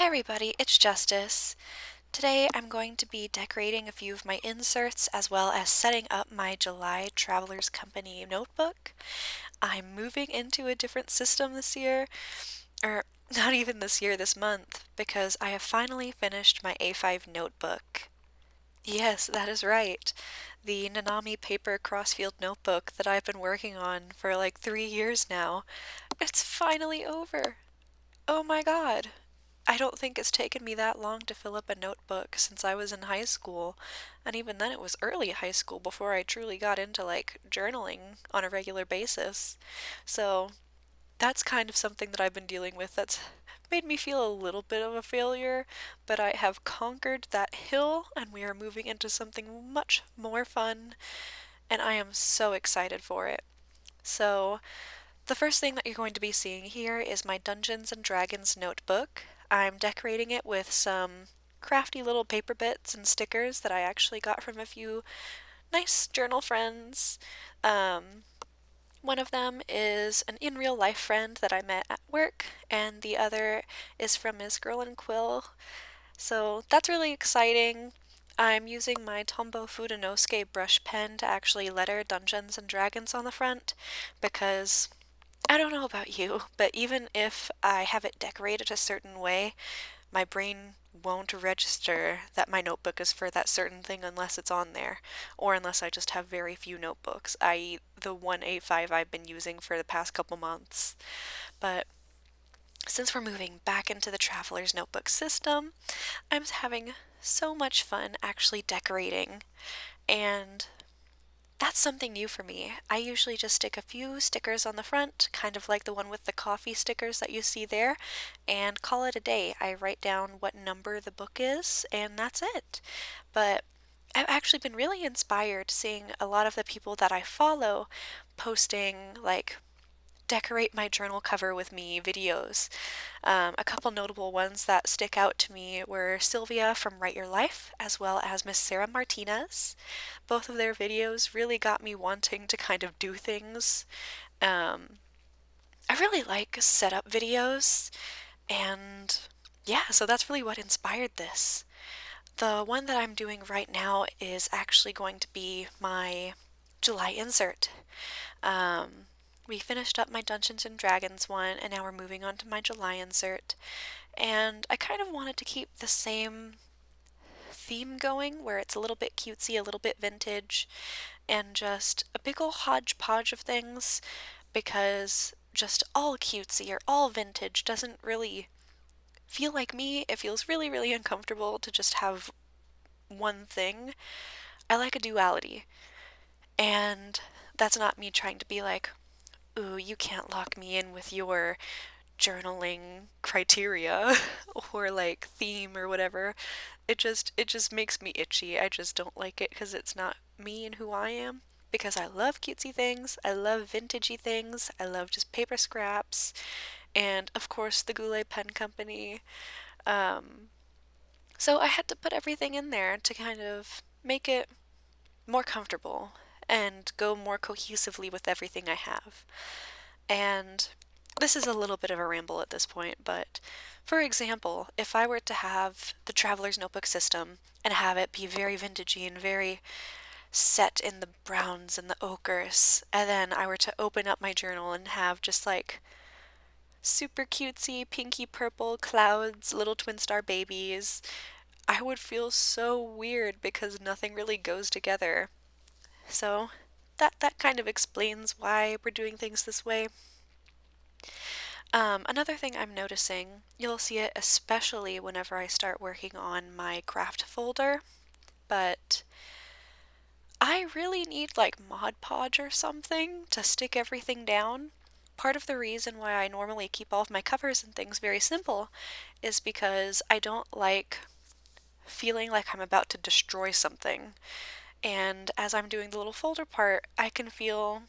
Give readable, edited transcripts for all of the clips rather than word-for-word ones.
Hey everybody, it's Justice. Today I'm going to be decorating a few of my inserts as well as setting up my July Travelers Company notebook. I'm moving into a different system this year, or not even this year, this month, because I have finally finished my A5 notebook. Yes, that is right. The Nanami Paper Crossfield notebook that I've been working on for like 3 years now. It's finally over. Oh my God. I don't think it's taken me that long to fill up a notebook since I was in high school, and even then it was early high school before I truly got into like journaling on a regular basis. So that's kind of something that I've been dealing with that's made me feel a little bit of a failure, but I have conquered that hill and we are moving into something much more fun, and I am so excited for it. So, the first thing that you're going to be seeing here is my Dungeons and Dragons notebook. I'm decorating it with some crafty little paper bits and stickers that I actually got from a few nice journal friends. Um, One of them is an in real life friend that I met at work, and the other is from Miss Girl and Quill. So that's really exciting. I'm using my Tombow Fudenosuke brush pen to actually letter Dungeons and Dragons on the front because I don't know about you, but even if I have it decorated a certain way, my brain won't register that my notebook is for that certain thing unless it's on there, or unless I just have very few notebooks, i.e., the 1A5 I've been using for the past couple months. But since we're moving back into the Traveler's Notebook system, I'm having so much fun actually decorating, and that's something new for me. I usually just stick a few stickers on the front, kind of like the one with the coffee stickers that you see there, and call it a day. I write down what number the book is, and that's it. But I've actually been really inspired seeing a lot of the people that I follow posting like decorate my journal cover with me videos. A couple notable ones that stick out to me were Sylvia from Write Your Life, as well as Miss Sarah Martinez. Both of their videos really got me wanting to kind of do things. Um, I really like setup videos, and yeah, so that's really what inspired this. The one that I'm doing right now is actually going to be my July insert. Um, we finished up my Dungeons and Dragons one, and now we're moving on to my July insert. And I kind of wanted to keep the same theme going, where it's a little bit cutesy, a little bit vintage, and just a big ol' hodgepodge of things, because just all cutesy or all vintage doesn't really feel like me. It feels really, really uncomfortable to just have one thing. I like a duality, and that's not me trying to be like, ooh, you can't lock me in with your journaling criteria or like theme or whatever. It just makes me itchy. I just don't like it because it's not me and who I am. Because I love cutesy things, I love vintagey things, I love just paper scraps, and of course the Goulet Pen Company. Um, so I had to put everything in there to kind of make it more comfortable and go more cohesively with everything I have. And this is a little bit of a ramble at this point, but for example, if I were to have the Traveler's Notebook system and have it be very vintagey and very set in the browns and the ochres, and then I were to open up my journal and have just like super cutesy pinky purple clouds, little twin star babies, I would feel so weird because nothing really goes together. So that kind of explains why we're doing things this way. Another thing I'm noticing, you'll see it especially whenever I start working on my craft folder, but I really need like Mod Podge or something to stick everything down. Part of the reason why I normally keep all of my covers and things very simple is because I don't like feeling like I'm about to destroy something. And as I'm doing the little folder part, I can feel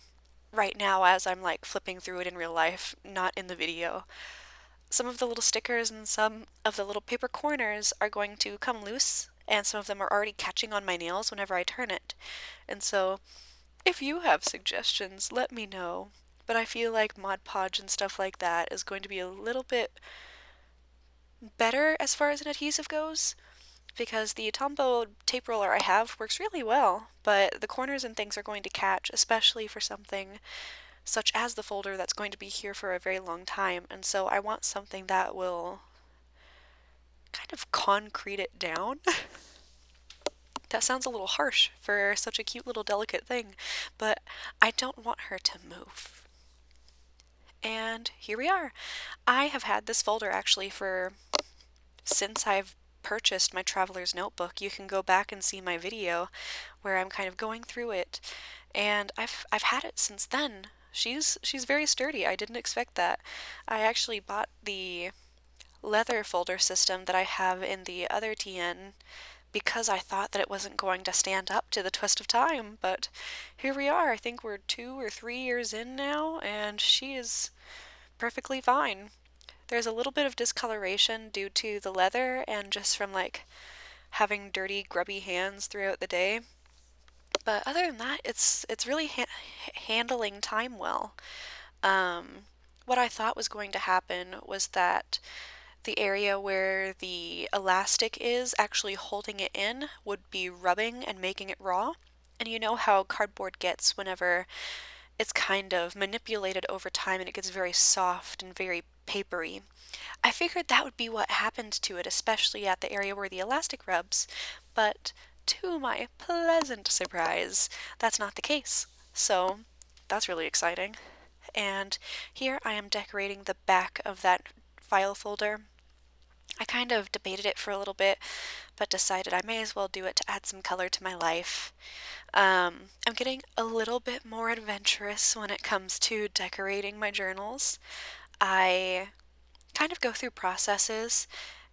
right now as I'm like flipping through it in real life, not in the video. Some of the little stickers and some of the little paper corners are going to come loose, and some of them are already catching on my nails whenever I turn it. And so, if you have suggestions, let me know. But I feel like Mod Podge and stuff like that is going to be a little bit better as far as an adhesive goes, because the Tombow tape roller I have works really well, but the corners and things are going to catch, especially for something such as the folder that's going to be here for a very long time, and so I want something that will kind of concrete it down. That sounds a little harsh for such a cute little delicate thing, but I don't want her to move. And here we are. I have had this folder actually for since I've purchased my traveler's notebook. You can go back and see my video where I'm kind of going through it, and I've had it since then. She's very sturdy. I didn't expect that. I actually bought the leather folder system that I have in the other TN because I thought that it wasn't going to stand up to the twist of time, but here we are. I think we're 2 or 3 years in now, and she is perfectly fine. There's a little bit of discoloration due to the leather and just from like having dirty, grubby hands throughout the day. But other than that, it's really handling time well. What I thought was going to happen was that the area where the elastic is actually holding it in would be rubbing and making it raw. And you know how cardboard gets whenever it's kind of manipulated over time and it gets very soft and very papery. I figured that would be what happened to it, especially at the area where the elastic rubs, but to my pleasant surprise, that's not the case. So that's really exciting. And here I am decorating the back of that file folder. I kind of debated it for a little bit, but decided I may as well do it to add some color to my life. I'm getting a little bit more adventurous when it comes to decorating my journals. I kind of go through processes,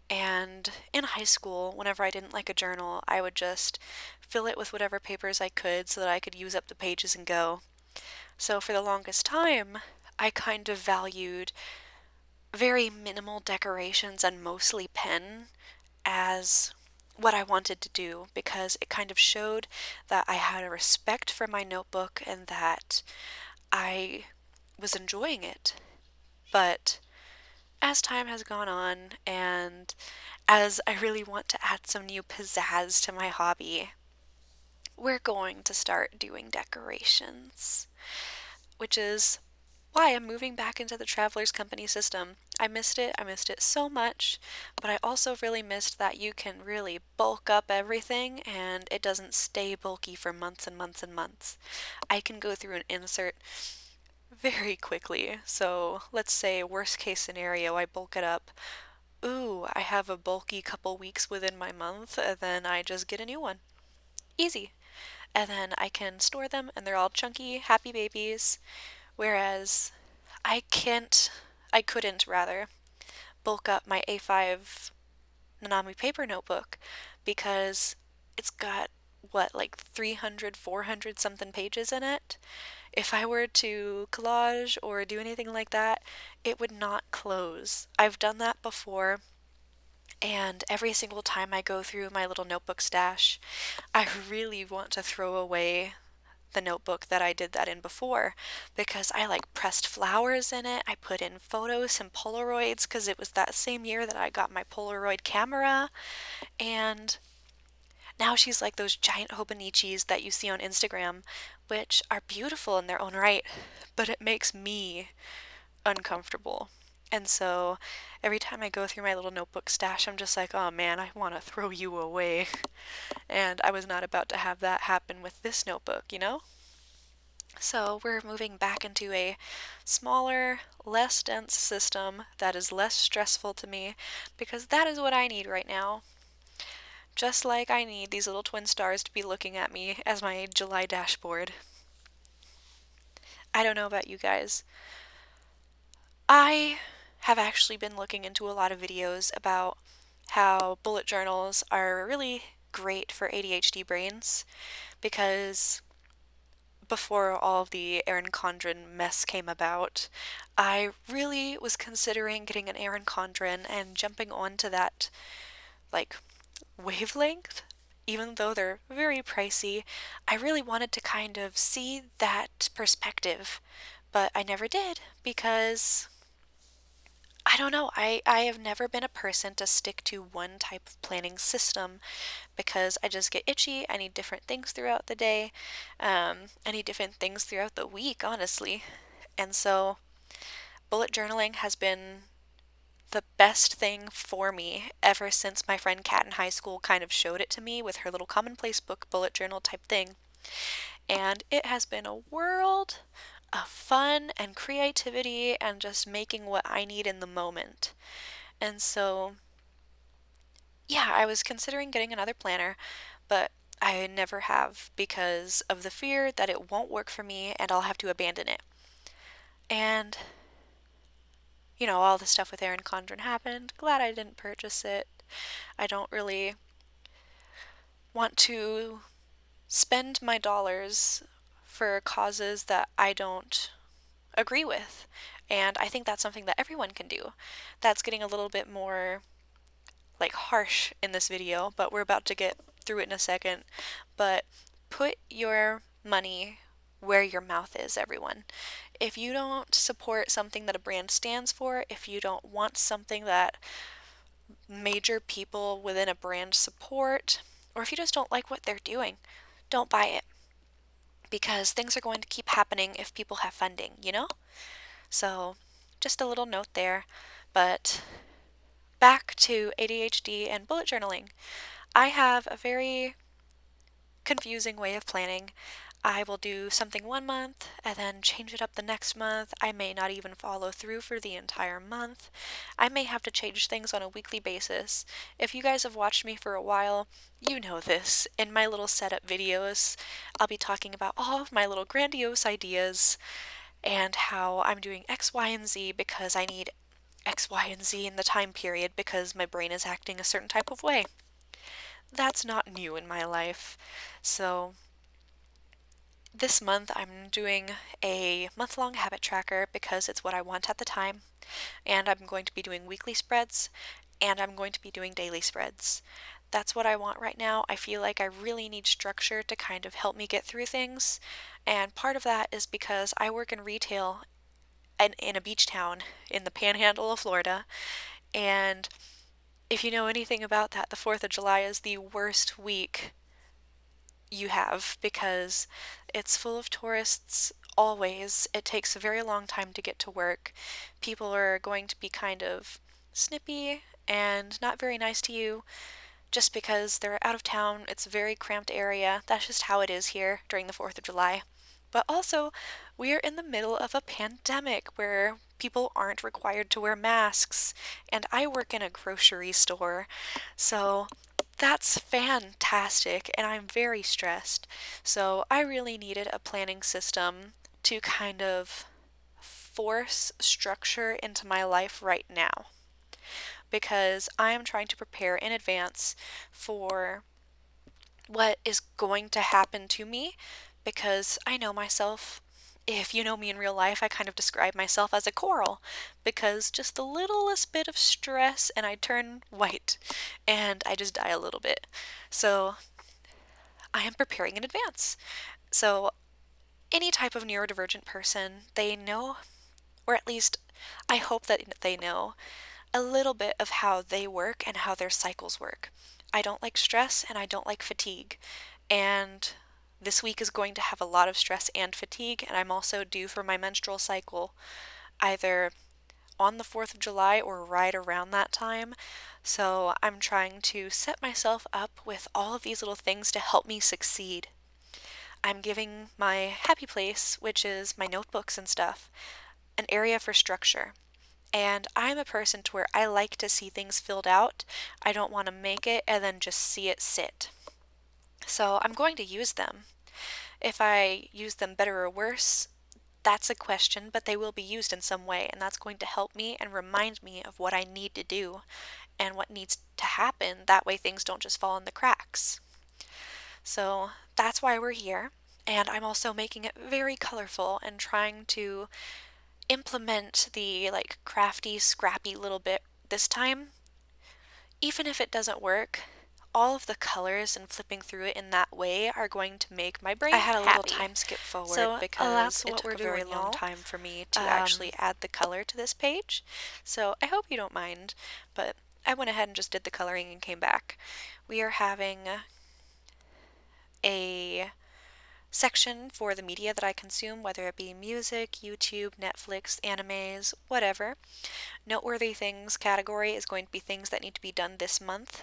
and in high school, whenever I didn't like a journal, I would just fill it with whatever papers I could so that I could use up the pages and go. So for the longest time, I kind of valued very minimal decorations and mostly pen as what I wanted to do because it kind of showed that I had a respect for my notebook and that I was enjoying it. But as time has gone on and as I really want to add some new pizzazz to my hobby, we're going to start doing decorations, which is why I'm moving back into the Traveler's Company system. I missed it. I missed it so much, but I also really missed that you can really bulk up everything and it doesn't stay bulky for months and months and months. I can go through an insert very quickly. So let's say worst case scenario, I bulk it up. Ooh, I have a bulky couple weeks within my month, and then I just get a new one. Easy. And then I can store them and they're all chunky, happy babies. Whereas I couldn't rather, bulk up my A5 Nanami paper notebook because it's got, what, like 300, 400 something pages in it. If I were to collage or do anything like that, it would not close. I've done that before, and every single time I go through my little notebook stash, I really want to throw away the notebook that I did that in before because I like pressed flowers in it. I put in photos and Polaroids because it was that same year that I got my Polaroid camera. And now she's like those giant Hobonichis that you see on Instagram, which are beautiful in their own right, but it makes me uncomfortable. And so every time I go through my little notebook stash, I'm just like, oh man, I want to throw you away. And I was not about to have that happen with this notebook, you know? So we're moving back into a smaller, less dense system that is less stressful to me because that is what I need right now. Just like I need these little twin stars to be looking at me as my July dashboard. I don't know about you guys. I have actually been looking into a lot of videos about how bullet journals are really great for ADHD brains because before all of the Erin Condren mess came about, I really was considering getting an Erin Condren and jumping onto that, like, wavelength. Even though they're very pricey, I really wanted to kind of see that perspective, but I never did because I don't know. I have never been a person to stick to one type of planning system because I just get itchy. I need different things throughout the day. I need different things throughout the week, honestly. And so bullet journaling has been the best thing for me ever since my friend Kat in high school kind of showed it to me with her little commonplace book bullet journal type thing. And it has been a world of fun and creativity and just making what I need in the moment. And so, yeah, I was considering getting another planner, but I never have because of the fear that it won't work for me and I'll have to abandon it. And, all the stuff with Erin Condren happened. Glad I didn't purchase it. I don't really want to spend my dollars for causes that I don't agree with. And I think that's something that everyone can do. That's getting a little bit more like harsh in this video, but we're about to get through it in a second. But put your money where your mouth is, everyone. If you don't support something that a brand stands for, if you don't want something that major people within a brand support, or if you just don't like what they're doing, don't buy it. Because things are going to keep happening if people have funding, you know? So, just a little note there. But back to ADHD and bullet journaling. I have a very confusing way of planning. I will do something one month and then change it up the next month. I may not even follow through for the entire month. I may have to change things on a weekly basis. If you guys have watched me for a while, you know this. In my little setup videos, I'll be talking about all of my little grandiose ideas and how I'm doing X, Y, and Z because I need X, Y, and Z in the time period because my brain is acting a certain type of way. That's not new in my life. So this month I'm doing a month-long habit tracker because it's what I want at the time, and I'm going to be doing weekly spreads, and I'm going to be doing daily spreads. That's what I want right now. I feel like I really need structure to kind of help me get through things, and part of that is because I work in retail in a beach town in the panhandle of Florida, and if you know anything about that, the 4th of July is the worst week you have because it's full of tourists always. It takes a very long time to get to work. People are going to be kind of snippy and not very nice to you just because they're out of town. It's a very cramped area. That's just how it is here during the 4th of July. But also, we are in the middle of a pandemic where people aren't required to wear masks, and I work in a grocery store, so that's fantastic, and I'm very stressed. So I really needed a planning system to kind of force structure into my life right now because I am trying to prepare in advance for what is going to happen to me because I know myself. If you know me in real life, I kind of describe myself as a coral because just the littlest bit of stress and I turn white and I just die a little bit. So I am preparing in advance. So any type of neurodivergent person, they know, or at least I hope that they know, a little bit of how they work and how their cycles work. I don't like stress and I don't like fatigue. And this week is going to have a lot of stress and fatigue, and I'm also due for my menstrual cycle either on the 4th of July or right around that time. So I'm trying to set myself up with all of these little things to help me succeed. I'm giving my happy place, which is my notebooks and stuff, an area for structure. And I'm a person to where I like to see things filled out. I don't want to make it and then just see it sit. So I'm going to use them. If I use them better or worse, that's a question, but they will be used in some way, and that's going to help me and remind me of what I need to do and what needs to happen. That way things don't just fall in the cracks. So that's why we're here. And I'm also making it very colorful and trying to implement the like crafty, scrappy little bit this time. Even if it doesn't work, all of the colors and flipping through it in that way are going to make my brain I had a little happy. time skip forward So because that's it what took we're a very doing, long y'all. time for me to actually add the color to this page. So I hope you don't mind, but I went ahead and just did the coloring and came back. We are having a section for the media that I consume, whether it be music, YouTube, Netflix, animes, whatever. Noteworthy things category is going to be things that need to be done this month,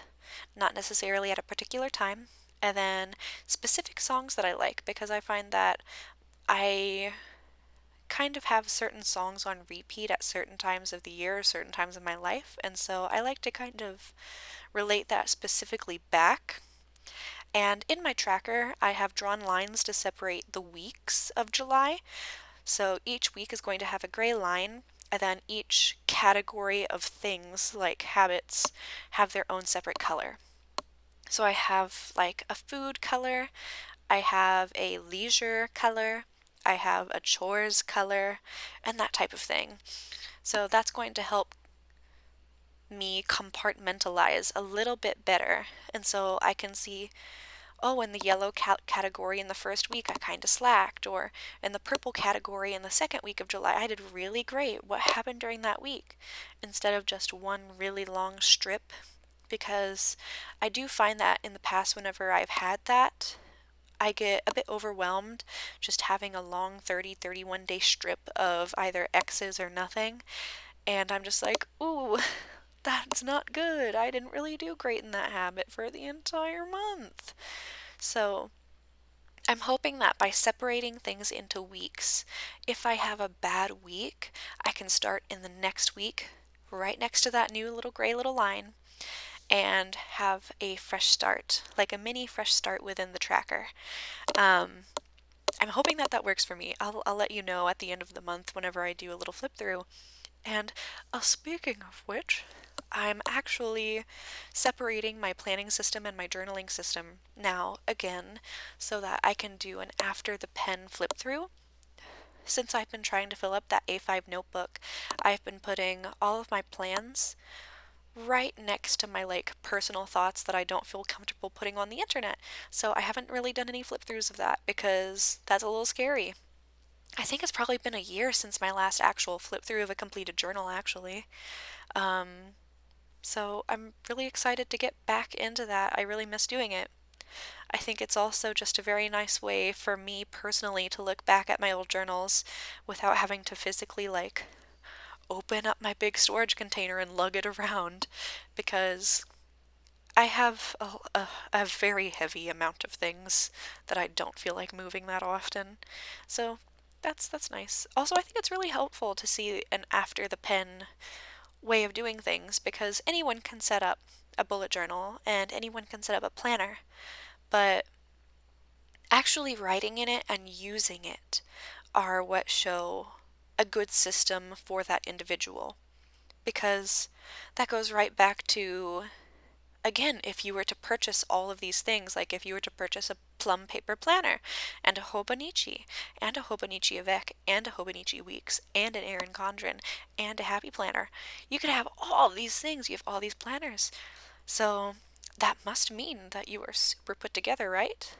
not necessarily at a particular time. And then specific songs that I like, because I find that I kind of have certain songs on repeat at certain times of the year, certain times of my life, and so I like to kind of relate that specifically back. And in my tracker, I have drawn lines to separate the weeks of July. So each week is going to have a gray line, and then each category of things, like habits, have their own separate color. So I have like a food color, I have a leisure color, I have a chores color, and that type of thing. So that's going to help me compartmentalize a little bit better. And so I can see, oh, in the yellow category in the first week, I kind of slacked, or in the purple category in the second week of July, I did really great. What happened during that week? Instead of just one really long strip, because I do find that in the past, whenever I've had that, I get a bit overwhelmed just having a long 30, 31 day strip of either X's or nothing. And I'm just like, ooh, that's not good. I didn't really do great in that habit for the entire month. So I'm hoping that by separating things into weeks, if I have a bad week, I can start in the next week right next to that new little gray little line and have a fresh start, like a mini fresh start within the tracker. Um, I'm hoping that that works for me. I'll let you know at the end of the month whenever I do a little flip through. And speaking of which, I'm actually separating my planning system and my journaling system now again so that I can do an after the pen flip through. Since I've been trying to fill up that A5 notebook, I've been putting all of my plans right next to my like personal thoughts that I don't feel comfortable putting on the internet. So I haven't really done any flip throughs of that because that's a little scary. I think it's probably been a year since my last actual flip through of a completed journal, actually. Um, so I'm really excited to get back into that. I really miss doing it. I think it's also just a very nice way for me personally to look back at my old journals without having to physically like open up my big storage container and lug it around because I have a very heavy amount of things that I don't feel like moving that often. So that's nice. Also, I think it's really helpful to see an after the pen way of doing things because anyone can set up a bullet journal and anyone can set up a planner, but actually writing in it and using it are what show a good system for that individual. Because that goes right back to, again, if you were to purchase all of these things, like if you were to purchase a plum paper planner and a Hobonichi and a Hobonichi Avec and a Hobonichi Weeks and an Erin Condren and a Happy Planner, you could have all these things. You have all these planners. So that must mean that you are super put together, right?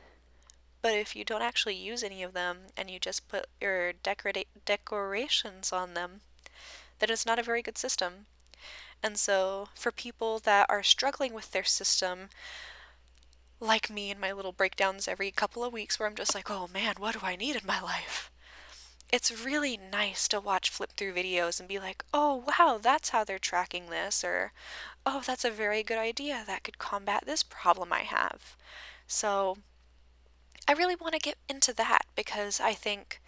But if you don't actually use any of them and you just put your decorations on them, then it's not a very good system. And so, for people that are struggling with their system, like me and my little breakdowns every couple of weeks where I'm just like, oh man, what do I need in my life? It's really nice to watch flip through videos and be like, oh wow, that's how they're tracking this, or oh, that's a very good idea that could combat this problem I have. So, I really want to get into that because I think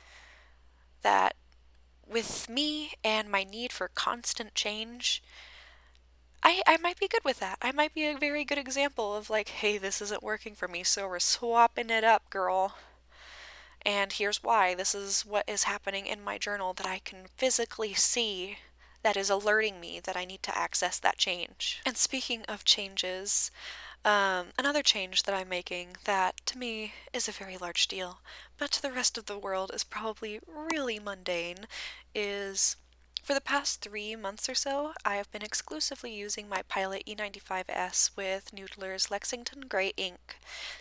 that with me and my need for constant change, I might be good with that. I might be a very good example of like, hey, this isn't working for me, so we're swapping it up, girl. And here's why. This is what is happening in my journal that I can physically see that is alerting me that I need to access that change. And speaking of changes, another change that I'm making that to me is a very large deal, but to the rest of the world is probably really mundane, is For the past 3 months or so, I have been exclusively using my Pilot E95S with Noodler's Lexington Gray ink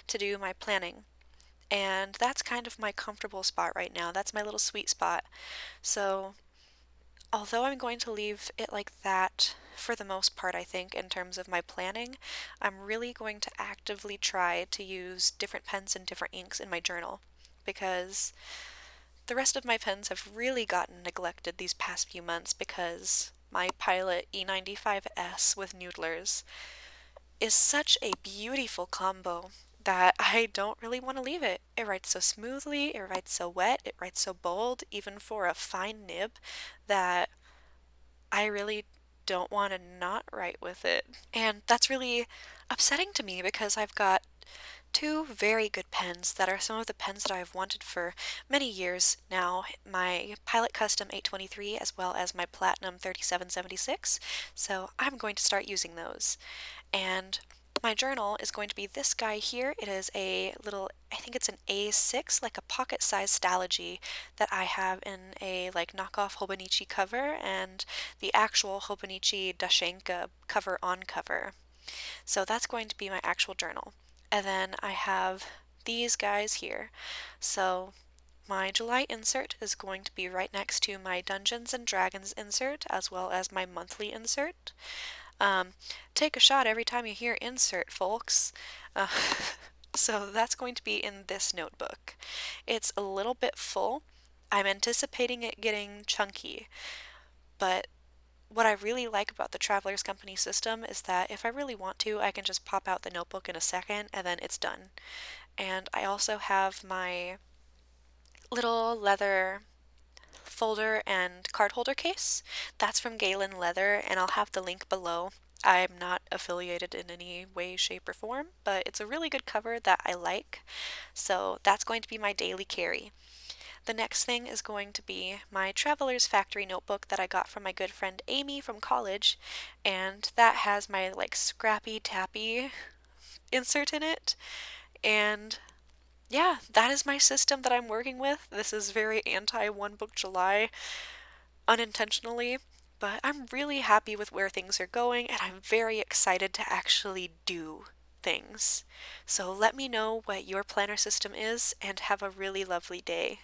to do my planning. And that's kind of my comfortable spot right now. That's my little sweet spot. So, although I'm going to leave it like that for the most part, I think, in terms of my planning, I'm really going to actively try to use different pens and different inks in my journal because the rest of my pens have really gotten neglected these past few months because my Pilot E95S with Noodlers is such a beautiful combo that I don't really want to leave it. It writes so smoothly, it writes so wet, it writes so bold, even for a fine nib, that I really don't want to not write with it. And that's really upsetting to me because I've got two very good pens that are some of the pens that I've wanted for many years now. My Pilot Custom 823 as well as my Platinum 3776. So I'm going to start using those. And my journal is going to be this guy here. It is a little, I think it's an A6, like a pocket-sized Stalogy that I have in a like knockoff Hobonichi cover and the actual Hobonichi Dashenka cover on cover. So that's going to be my actual journal. And then I have these guys here. So my July insert is going to be right next to my Dungeons and Dragons insert as well as my monthly insert. Take a shot every time you hear insert, folks. Uh, so that's going to be in this notebook. It's a little bit full. I'm anticipating it getting chunky, but what I really like about the Travelers Company system is that if I really want to, I can just pop out the notebook in a second and then it's done. And I also have my little leather folder and card holder case. That's from Galen Leather, and I'll have the link below. I'm not affiliated in any way, shape, or form, but it's a really good cover that I like. So that's going to be my daily carry. The next thing is going to be my Traveler's Factory notebook that I got from my good friend Amy from college, and that has my like scrappy tappy insert in it. And yeah, that is my system that I'm working with. This is very anti One Book July unintentionally, but I'm really happy with where things are going and I'm very excited to actually do things. So let me know what your planner system is and have a really lovely day.